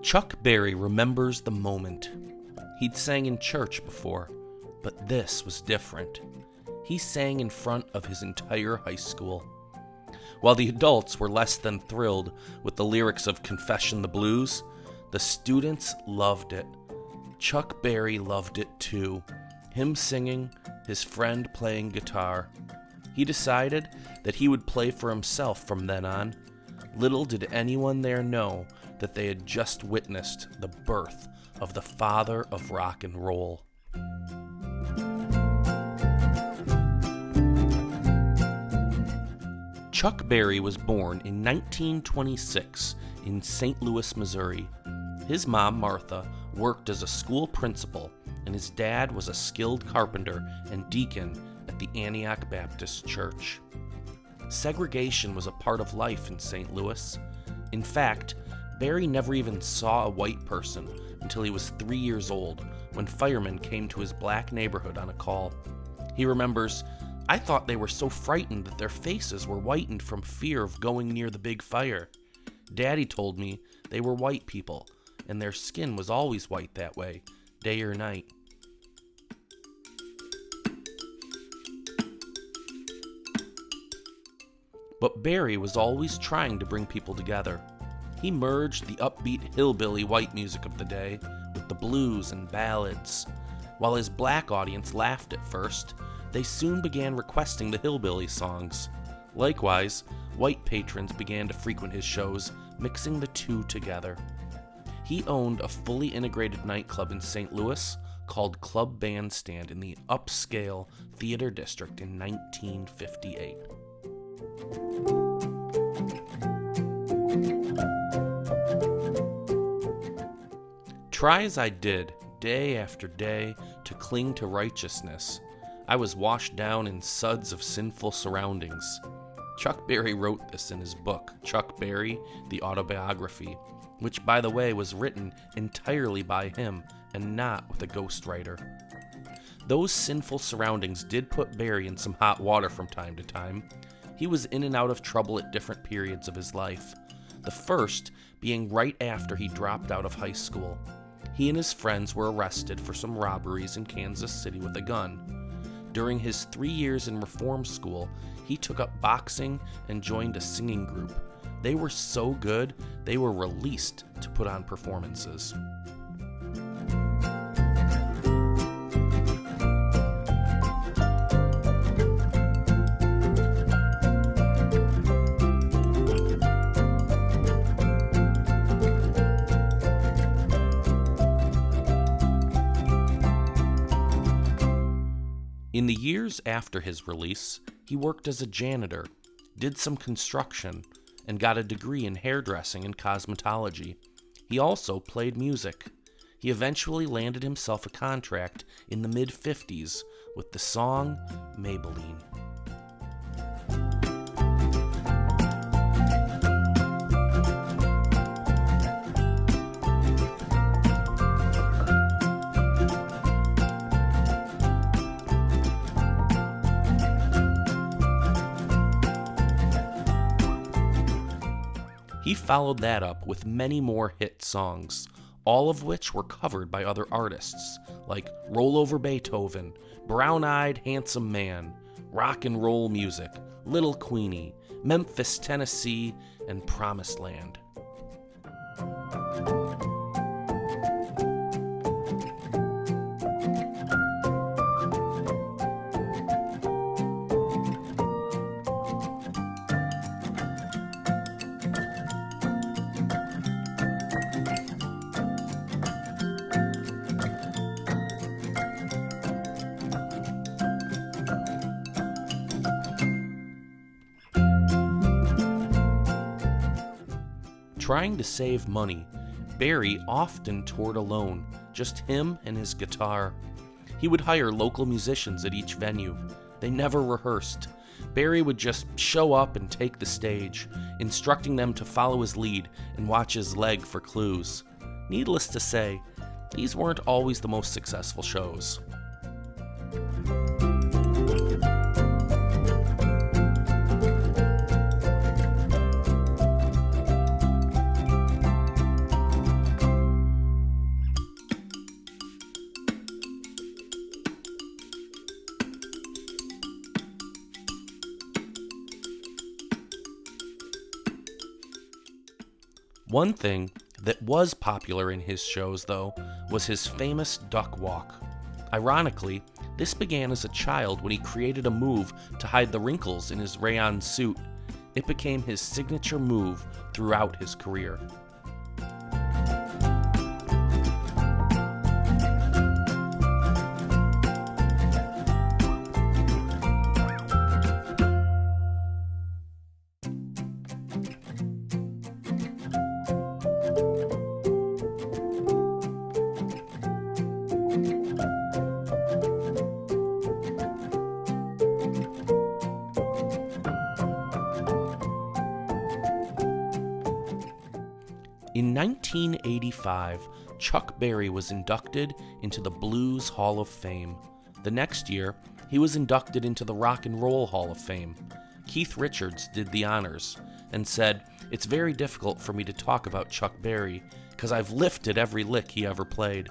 Chuck Berry remembers the moment. He'd sang in church before, but this was different. He sang in front of his entire high school. While the adults were less than thrilled with the lyrics of Confession the Blues, the students loved it. Chuck Berry loved it too. Him singing, his friend playing guitar. He decided that he would play for himself from then on. Little did anyone there know that they had just witnessed the birth of the father of rock and roll. Chuck Berry was born in 1926 in St. Louis, Missouri. His mom, Martha, worked as a school principal, and his dad was a skilled carpenter and deacon at the Antioch Baptist Church. Segregation was a part of life in St. Louis. In fact, Berry never even saw a white person until he was 3 years old, when firemen came to his black neighborhood on a call. He remembers, "I thought they were so frightened that their faces were whitened from fear of going near the big fire. Daddy told me they were white people, and their skin was always white that way, day or night." But Berry was always trying to bring people together. He merged the upbeat hillbilly white music of the day with the blues and ballads. While his black audience laughed at first, they soon began requesting the hillbilly songs. Likewise, white patrons began to frequent his shows, mixing the two together. He owned a fully integrated nightclub in St. Louis called Club Bandstand in the upscale theater district in 1958. Try as I did, day after day, to cling to righteousness, I was washed down in suds of sinful surroundings. Chuck Berry wrote this in his book, Chuck Berry, The Autobiography, which, by the way, was written entirely by him and not with a ghostwriter. Those sinful surroundings did put Berry in some hot water from time to time. He was in and out of trouble at different periods of his life, the first being right after he dropped out of high school. He and his friends were arrested for some robberies in Kansas City with a gun. During his 3 years in reform school, he took up boxing and joined a singing group. They were so good, they were released to put on performances. In the years after his release, he worked as a janitor, did some construction, and got a degree in hairdressing and cosmetology. He also played music. He eventually landed himself a contract in the mid-50s with the song Maybelline. He followed that up with many more hit songs, all of which were covered by other artists, like Roll Over Beethoven, Brown-Eyed Handsome Man, Rock and Roll Music, Little Queenie, Memphis, Tennessee, and Promised Land. Trying to save money, Berry often toured alone, just him and his guitar. He would hire local musicians at each venue. They never rehearsed. Berry would just show up and take the stage, instructing them to follow his lead and watch his leg for clues. Needless to say, these weren't always the most successful shows. One thing that was popular in his shows, though, was his famous duck walk. Ironically, this began as a child when he created a move to hide the wrinkles in his rayon suit. It became his signature move throughout his career. In 1985, Chuck Berry was inducted into the Blues Hall of Fame. The next year, he was inducted into the Rock and Roll Hall of Fame. Keith Richards did the honors and said, "It's very difficult for me to talk about Chuck Berry because I've lifted every lick he ever played."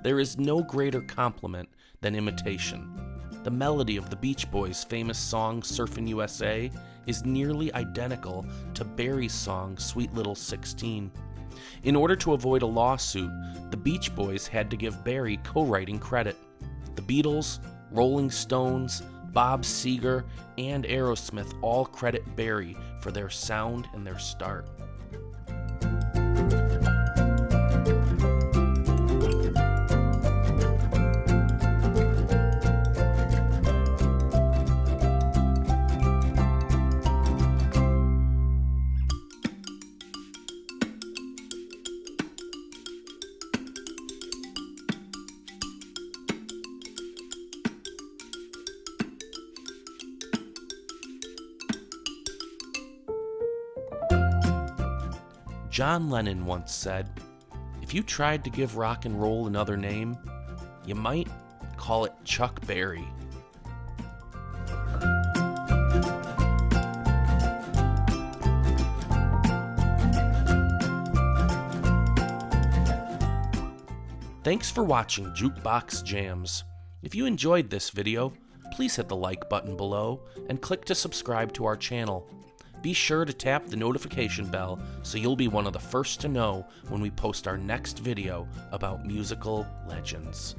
There is no greater compliment than imitation. The melody of the Beach Boys' famous song Surfin' USA is nearly identical to Berry's song Sweet Little 16. In order to avoid a lawsuit, the Beach Boys had to give Berry co-writing credit. The Beatles, Rolling Stones, Bob Seger, and Aerosmith all credit Berry for their sound and their start. John Lennon once said, "If you tried to give rock and roll another name, you might call it Chuck Berry." Thanks for watching Jukebox Jams. If you enjoyed this video, please hit the like button below and click to subscribe to our channel. Be sure to tap the notification bell so you'll be one of the first to know when we post our next video about musical legends.